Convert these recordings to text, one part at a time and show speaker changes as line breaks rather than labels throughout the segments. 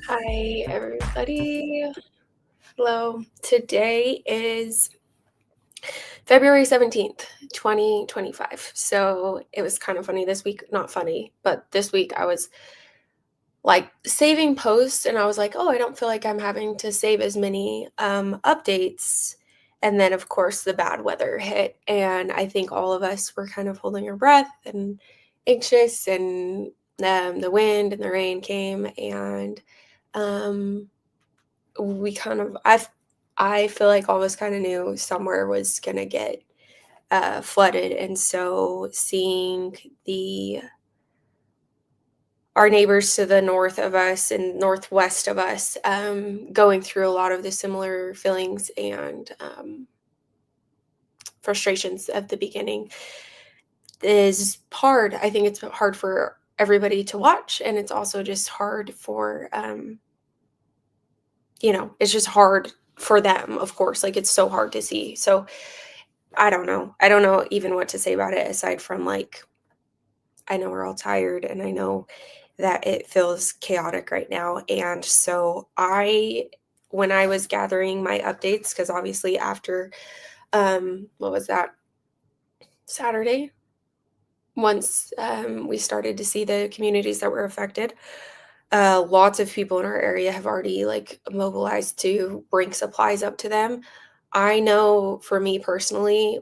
Hi, everybody. Hello. Today is February 17th, 2025. So it was kind of funny this week. Not funny, but this week I was like saving posts and I was like, oh, I don't feel like I'm having to save as many updates. And then, of course, the bad weather hit. And I think all of us were kind of holding our breath and anxious. And the wind and the rain came. And we kind of I feel like all of us kind of knew somewhere was gonna get flooded, and so seeing our neighbors to the north of us and northwest of us going through a lot of the similar feelings and frustrations at the beginning is hard. I think it's hard for everybody to watch, and it's also just hard for it's just hard for them, of course. Like, it's so hard to see. So I don't know. I don't know even what to say about it aside from, like, I know we're all tired and I know that it feels chaotic right now. And so when I was gathering my updates, because obviously after, what was that, Saturday, once we started to see the communities that were affected, lots of people in our area have already like mobilized to bring supplies up to them. I know for me personally,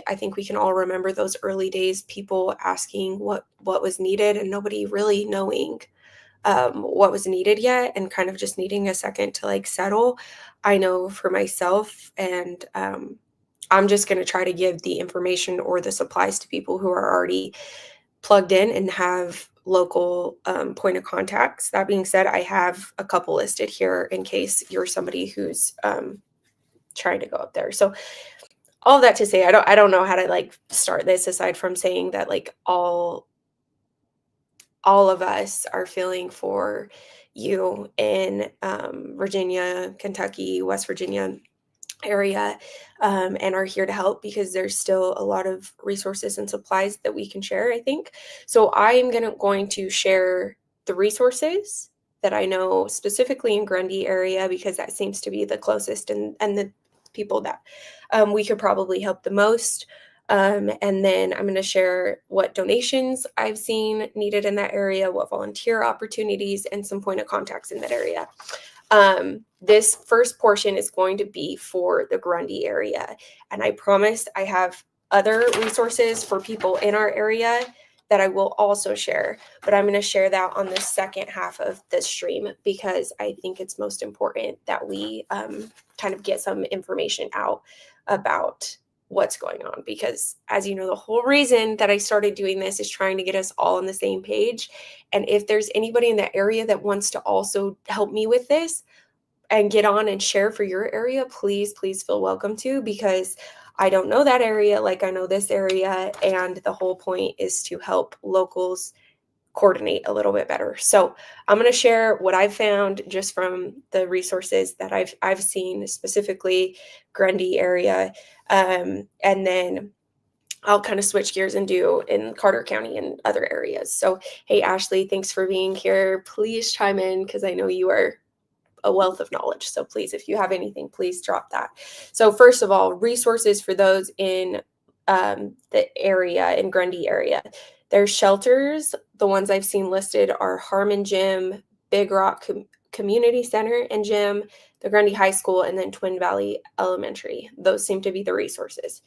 I think we can all remember those early days, people asking what was needed and nobody really knowing what was needed yet and kind of just needing a second to like settle. I know for myself, and I'm just going to try to give the information or the supplies to people who are already plugged in and have local point of contacts. That being said, I have a couple listed here in case you're somebody who's trying to go up there. So all that to say, I don't know how to like start this aside from saying that like all of us are feeling for you in Virginia, Kentucky, West Virginia area, and are here to help because there's still a lot of resources and supplies that we can share, I think. So I am going to share the resources that I know specifically in Grundy area because that seems to be the closest and the people that we could probably help the most. And then I'm going to share what donations I've seen needed in that area, what volunteer opportunities, and some point of contacts in that area. This first portion is going to be for the Grundy area. And I promised I have other resources for people in our area that I will also share, but I'm going to share that on the second half of the stream because I think it's most important that we kind of get some information out about what's going on because, as you know, the whole reason that I started doing this is trying to get us all on the same page. And if there's anybody in that area that wants to also help me with this and get on and share for your area, please feel welcome to, because I don't know that area like I know this area, and the whole point is to help locals coordinate a little bit better. So I'm going to share what I've found just from the resources that I've seen, specifically Grundy area, and then I'll kind of switch gears and do in Carter County and other areas. So, hey, Ashley, thanks for being here. Please chime in because I know you are a wealth of knowledge. So please, if you have anything, please drop that. So first of all, resources for those in the area, in Grundy area. There's shelters. The ones I've seen listed are Harmon Gym, Big Rock Community Center and Gym, the Grundy High School, and then Twin Valley Elementary. Those seem to be the resources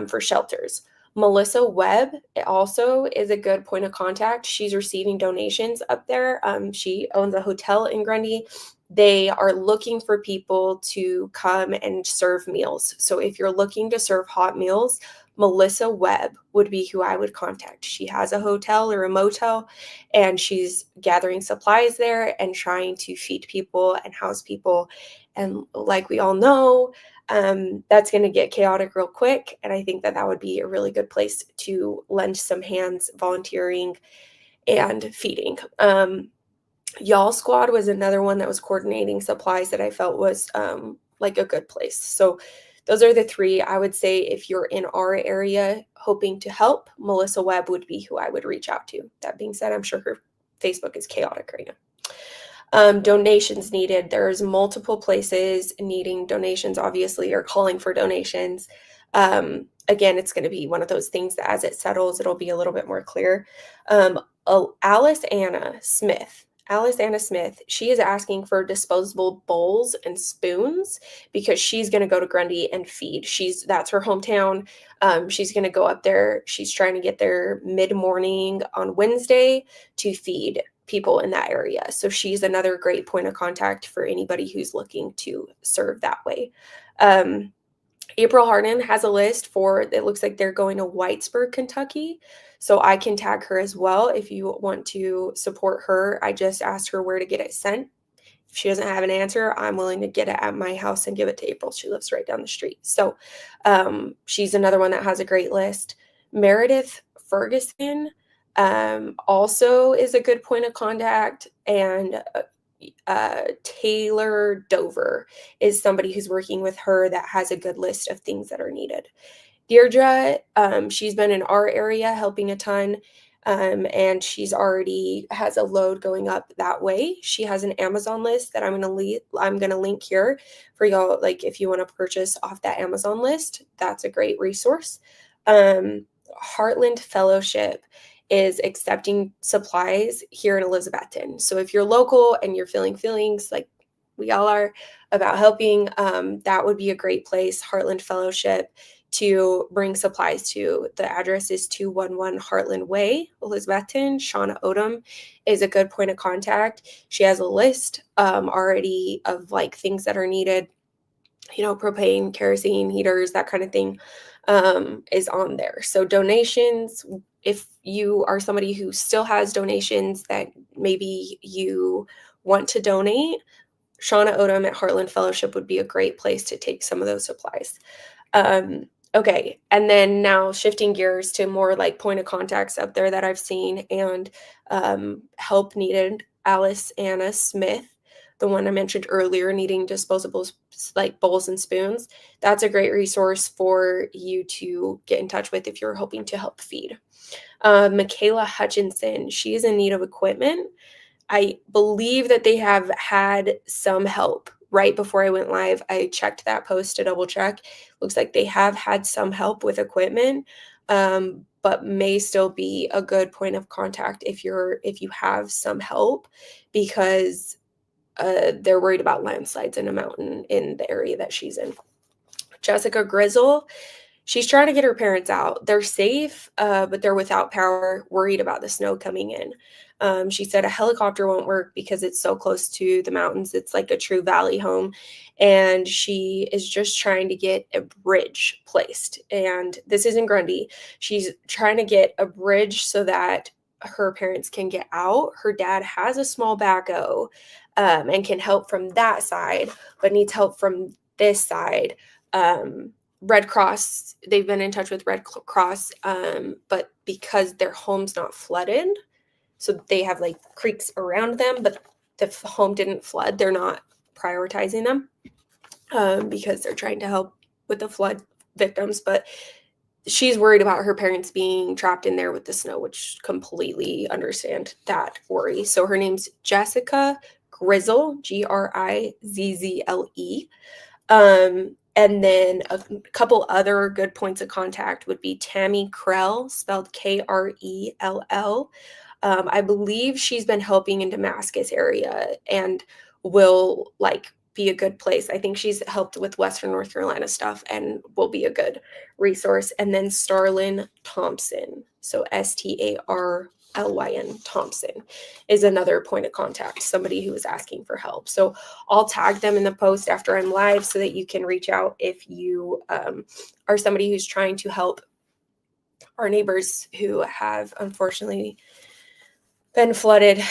for shelters. Melissa Webb also is a good point of contact. She's receiving donations up there. She owns a hotel in Grundy. They are looking for people to come and serve meals. So if you're looking to serve hot meals, Melissa Webb would be who I would contact. She has a hotel or a motel, and she's gathering supplies there and trying to feed people and house people. And like we all know, that's going to get chaotic real quick. And I think that would be a really good place to lend some hands, volunteering and feeding. Y'all Squad was another one that was coordinating supplies that I felt was like a good place. So those are the three. I would say if you're in our area hoping to help, Melissa Webb would be who I would reach out to. That being said, I'm sure her Facebook is chaotic right now. Donations needed. There's multiple places needing donations, obviously, or calling for donations. Again, it's going to be one of those things that as it settles, it'll be a little bit more clear. Aliceanna Smith. Aliceanna Smith, she is asking for disposable bowls and spoons because she's going to go to Grundy and feed. That's her hometown. She's going to go up there. She's trying to get there mid-morning on Wednesday to feed people in that area. So she's another great point of contact for anybody who's looking to serve that way. April Hardin has a list it looks like they're going to Whitesburg, Kentucky. So I can tag her as well if you want to support her. I just asked her where to get it sent. If she doesn't have an answer, I'm willing to get it at my house and give it to April. She lives right down the street. So she's another one that has a great list. Meredith Ferguson also is a good point of contact, and Taylor Dover is somebody who's working with her that has a good list of things that are needed. Deirdre, she's been in our area helping a ton, and she's already has a load going up that way. She has an Amazon list that I'm gonna link here for y'all. Like if you want to purchase off that Amazon list, that's a great resource. Heartland Fellowship is accepting supplies here in Elizabethton. So if you're local and you're feeling feelings like we all are about helping, that would be a great place, Heartland Fellowship, to bring supplies to. The address is 211 Heartland Way, Elizabethton. Shawna Odom is a good point of contact. She has a list already of like things that are needed, propane, kerosene, heaters, that kind of thing is on there. So donations, if you are somebody who still has donations that maybe you want to donate, Shawna Odom at Heartland Fellowship would be a great place to take some of those supplies. Okay, and then now shifting gears to more like point of contacts up there that I've seen and help needed. Aliceanna Smith, the one I mentioned earlier, needing disposables like bowls and spoons. That's a great resource for you to get in touch with if you're hoping to help feed. Michaela Hutchinson, she is in need of equipment. I believe that they have had some help. Right before I went live, I checked that post to double check. Looks like they have had some help with equipment, but may still be a good point of contact if you have some help, because they're worried about landslides in a mountain in the area that she's in. Jessica Grizzle, she's trying to get her parents out. They're safe, but they're without power, worried about the snow coming in. She said a helicopter won't work because it's so close to the mountains. It's like a true valley home. And she is just trying to get a bridge placed. And this isn't Grundy. She's trying to get a bridge so that her parents can get out. Her dad has a small backhoe and can help from that side, but needs help from this side. Red Cross, they've been in touch with Red Cross, but because their home's not flooded, so they have like creeks around them, but the home didn't flood, they're not prioritizing them because they're trying to help with the flood victims. But she's worried about her parents being trapped in there with the snow, which completely understand that worry. So her name's Jessica Grizzle, Grizzle. And then a couple other good points of contact would be Tami Krell, spelled Krell. I believe she's been helping in Damascus area and will be a good place. I think she's helped with Western North Carolina stuff and will be a good resource. And then Starlyn Thompson, so Starlyn Thompson, is another point of contact, somebody who is asking for help. So I'll tag them in the post after I'm live so that you can reach out if you are somebody who's trying to help our neighbors who have unfortunately been flooded,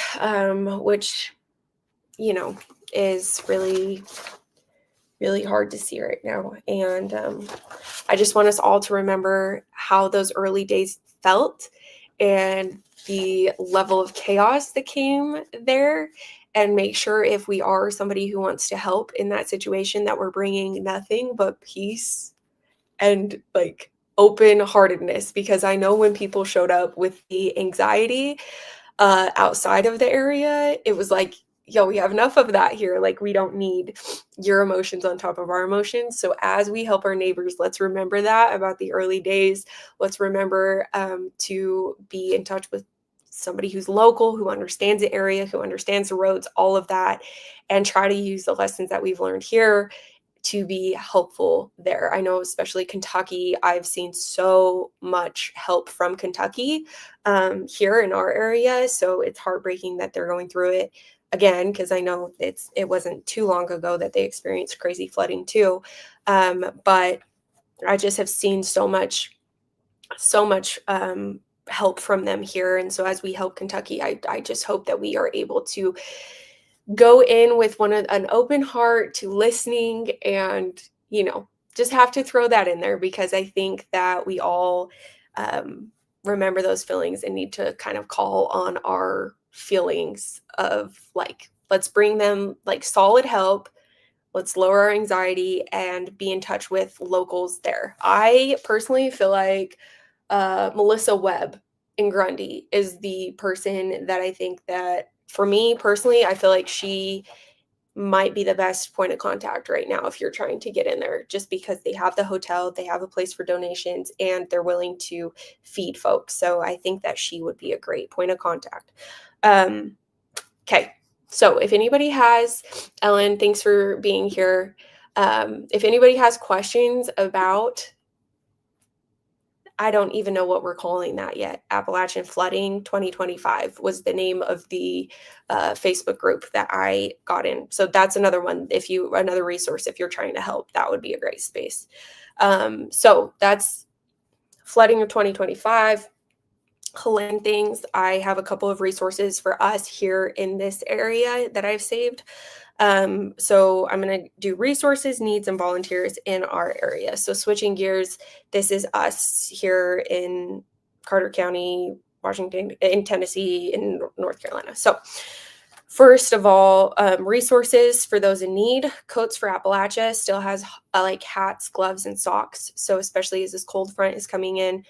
which, is really, really hard to see right now. And I just want us all to remember how those early days felt and the level of chaos that came there, and make sure if we are somebody who wants to help in that situation that we're bringing nothing but peace and open-heartedness, because I know when people showed up with the anxiety outside of the area, it was like we have enough of that here. Like, we don't need your emotions on top of our emotions. So as we help our neighbors, let's remember that about the early days. Let's remember to be in touch with somebody who's local, who understands the area, who understands the roads, all of that, and try to use the lessons that we've learned here to be helpful there. I know, especially Kentucky, I've seen so much help from Kentucky here in our area. So it's heartbreaking that they're going through it again, because I know it wasn't too long ago that they experienced crazy flooding too. But I just have seen so much help from them here. And so as we help Kentucky, I just hope that we are able to go in with an open heart to listening, and just have to throw that in there, because I think that we all remember those feelings and need to kind of call on our feelings of, like, let's bring them like solid help. Let's lower our anxiety and be in touch with locals there. I personally feel like Melissa Webb in Grundy is the person that I think that, for me personally, I feel like she might be the best point of contact right now if you're trying to get in there, just because they have the hotel, they have a place for donations, and they're willing to feed folks. So I think that she would be a great point of contact. Okay. So if anybody has, Ellen, thanks for being here. If anybody has questions about, I don't even know what we're calling that yet. Appalachian Flooding 2025 was the name of the Facebook group that I got in. So that's another one. Another resource, if you're trying to help, that would be a great space. So that's Flooding of 2025. Helene things. I have a couple of resources for us here in this area that I've saved. So I'm going to do resources, needs, and volunteers in our area. So switching gears, this is us here in Carter County, Washington, in Tennessee, in North Carolina. So first of all, resources for those in need. Coats for Appalachia still has like hats, gloves, and socks. So especially as this cold front is coming in,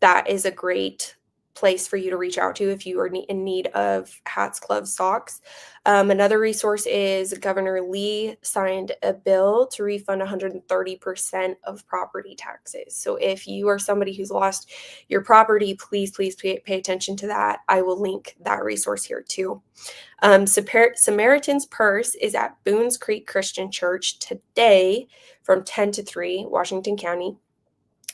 that is a great place for you to reach out to if you are in need of hats, gloves, socks. Another resource is Governor Lee signed a bill to refund 130% of property taxes. So if you are somebody who's lost your property, please pay attention to that. I will link that resource here too. Samaritan's Purse is at Boones Creek Christian Church today from 10 to 3, Washington County,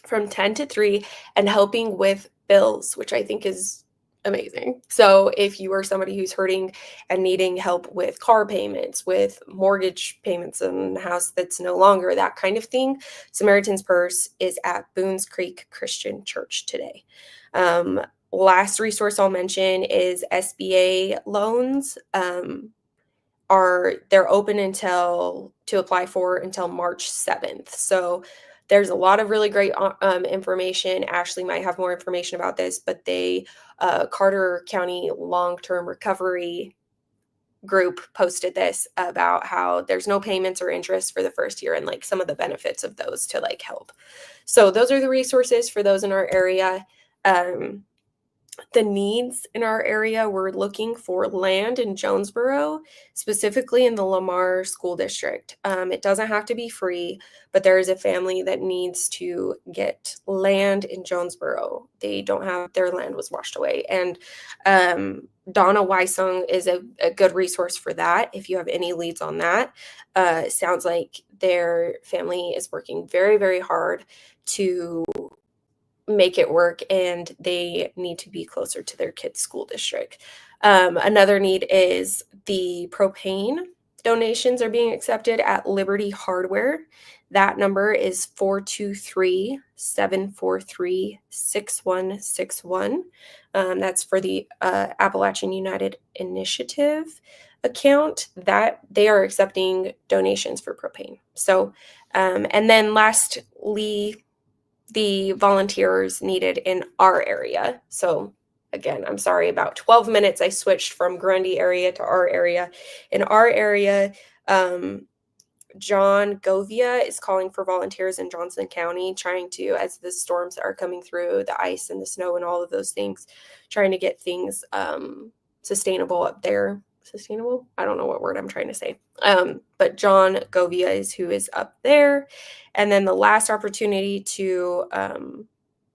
from 10 to 3, and helping with bills, which I think is amazing. So if you are somebody who's hurting and needing help with car payments, with mortgage payments in a house that's no longer, that kind of thing, Samaritan's Purse is at Boones Creek Christian Church today. Last resource I'll mention is SBA loans. They're open to apply for until March 7th. So there's a lot of really great information. Ashley might have more information about this, but Carter County Long-Term Recovery Group posted this about how there's no payments or interest for the first year, and like some of the benefits of those to like help. So those are the resources for those in our area. The needs in our area, we're looking for land in Jonesborough, specifically in the Lamar School District. It doesn't have to be free, but there is a family that needs to get land in Jonesborough. They don't have, their land was washed away. And Donna Wysong is a good resource for that if you have any leads on that. It sounds like their family is working very, very hard to make it work, and they need to be closer to their kids' school district. Another need is the propane donations are being accepted at Liberty Hardware. That number is 423-743-6161. That's for the Appalachian United Initiative account that they are accepting donations for propane. So, and then lastly, the volunteers needed in our area. So again, I'm sorry, about 12 minutes I switched from Grundy area to our area. In our area, John Govia is calling for volunteers in Johnson County, trying to, as the storms are coming through, the ice and the snow and all of those things, trying to get things sustainable up there. sustainable. I don't know what word I'm trying to say. But John Govia is who is up there. And then the last opportunity to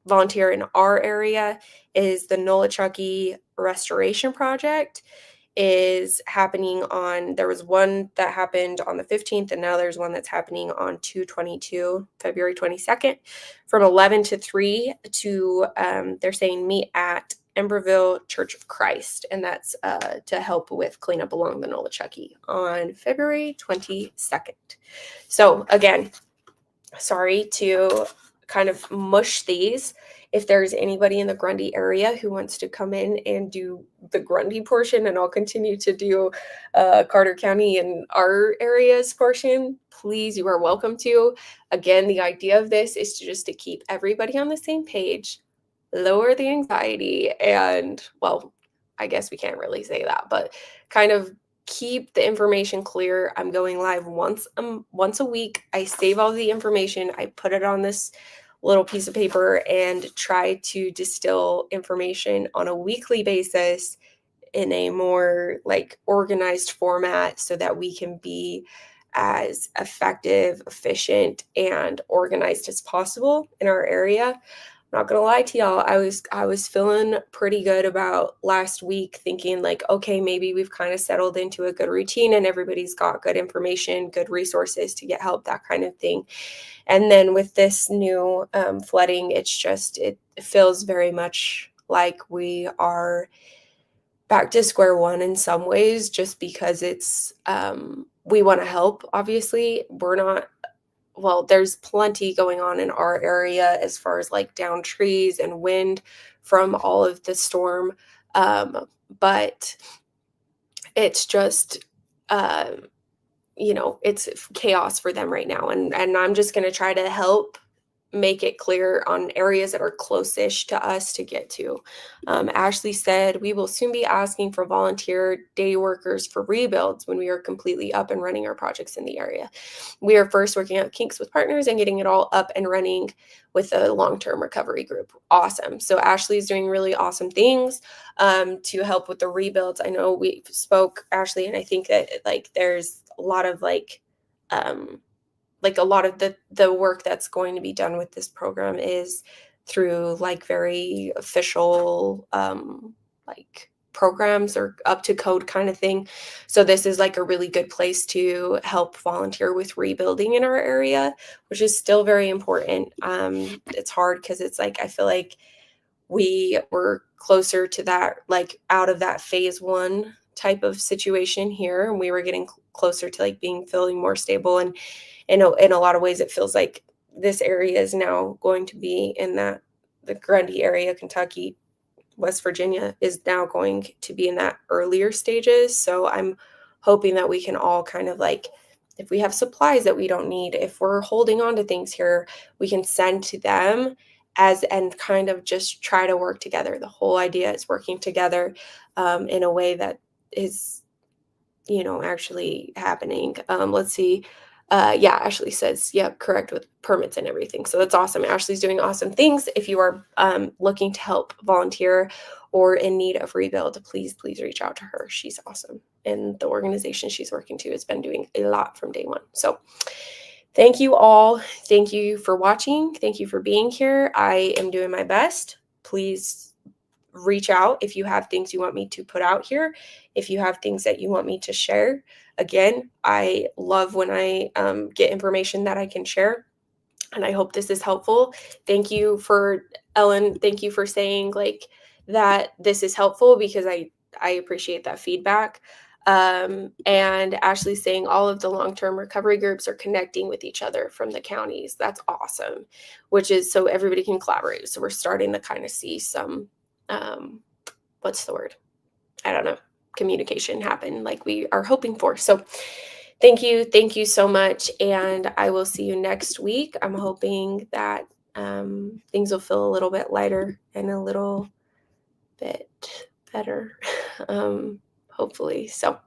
volunteer in our area is the Nolichucky Restoration Project is happening on, there was one that happened on the 15th, and now there's one that's happening on 2/22, February 22nd, from 11 to 3 to, they're saying meet at Emberville Church of Christ, and that's to help with cleanup along the Nolichucky on February 22nd. So again, sorry to kind of mush these. If there's anybody in the Grundy area who wants to come in and do the Grundy portion, and I'll continue to do Carter County and our area's portion, please, you are welcome to. Again, the idea of this is to keep everybody on the same page, lower the anxiety, and, well, I guess we can't really say that, but kind of keep the information clear. I'm going live once a week. I save all the information. I put it on this little piece of paper and try to distill information on a weekly basis in a more like organized format so that we can be as effective, efficient, and organized as possible in our area. Not gonna lie to y'all, I was feeling pretty good about last week, thinking like, okay, maybe we've kind of settled into a good routine and everybody's got good information, good resources to get help, that kind of thing. And then with this new flooding, it feels very much like we are back to square one in some ways, just because it's we want to help. Obviously, we're not, well, there's plenty going on in our area as far as like down trees and wind from all of the storm. But it's just, it's chaos for them right now. And I'm just going to try to help make it clear on areas that are close-ish to us to get to. Ashley said, we will soon be asking for volunteer day workers for rebuilds when we are completely up and running our projects in the area. We are first working out kinks with partners and getting it all up and running with a long-term recovery group. Awesome. So Ashley's doing really awesome things to help with the rebuilds. I know we spoke, Ashley, and I think that like there's a lot of a lot of the work that's going to be done with this program is through like very official like programs or up to code kind of thing. So this is like a really good place to help volunteer with rebuilding in our area, which is still very important. It's hard because it's like I feel like we were closer to that, like out of that phase one type of situation here, and we were getting closer to like feeling more stable. And in a lot of ways, it feels like this area is now going to be in that the Grundy area, Kentucky, West Virginia is now going to be in that earlier stages. So I'm hoping that we can all kind of like, if we have supplies that we don't need, if we're holding on to things here, we can send to them and kind of just try to work together. The whole idea is working together in a way that is, actually happening. Let's see. Yeah, Ashley says, yeah, correct with permits and everything. So that's awesome. Ashley's doing awesome things. If you are looking to help volunteer or in need of rebuild, please reach out to her. She's awesome. And the organization she's working to has been doing a lot from day one. So thank you all. Thank you for watching. Thank you for being here. I am doing my best. Please reach out if you have things you want me to put out here, if you have things that you want me to share. Again, I love when I get information that I can share, and I hope this is helpful. Thank you for Ellen. Thank you for saying like that this is helpful, because I appreciate that feedback. And Ashley's saying all of the long-term recovery groups are connecting with each other from the counties. That's awesome, which is so everybody can collaborate. So we're starting to kind of see some what's the word? I don't know, communication happen like we are hoping for. So thank you so much, and I will see you next week. I'm hoping that things will feel a little bit lighter and a little bit better, hopefully. So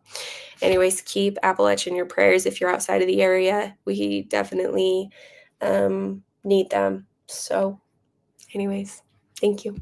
anyways, keep Appalachia in your prayers if you're outside of the area. We definitely need them. So anyways, thank you.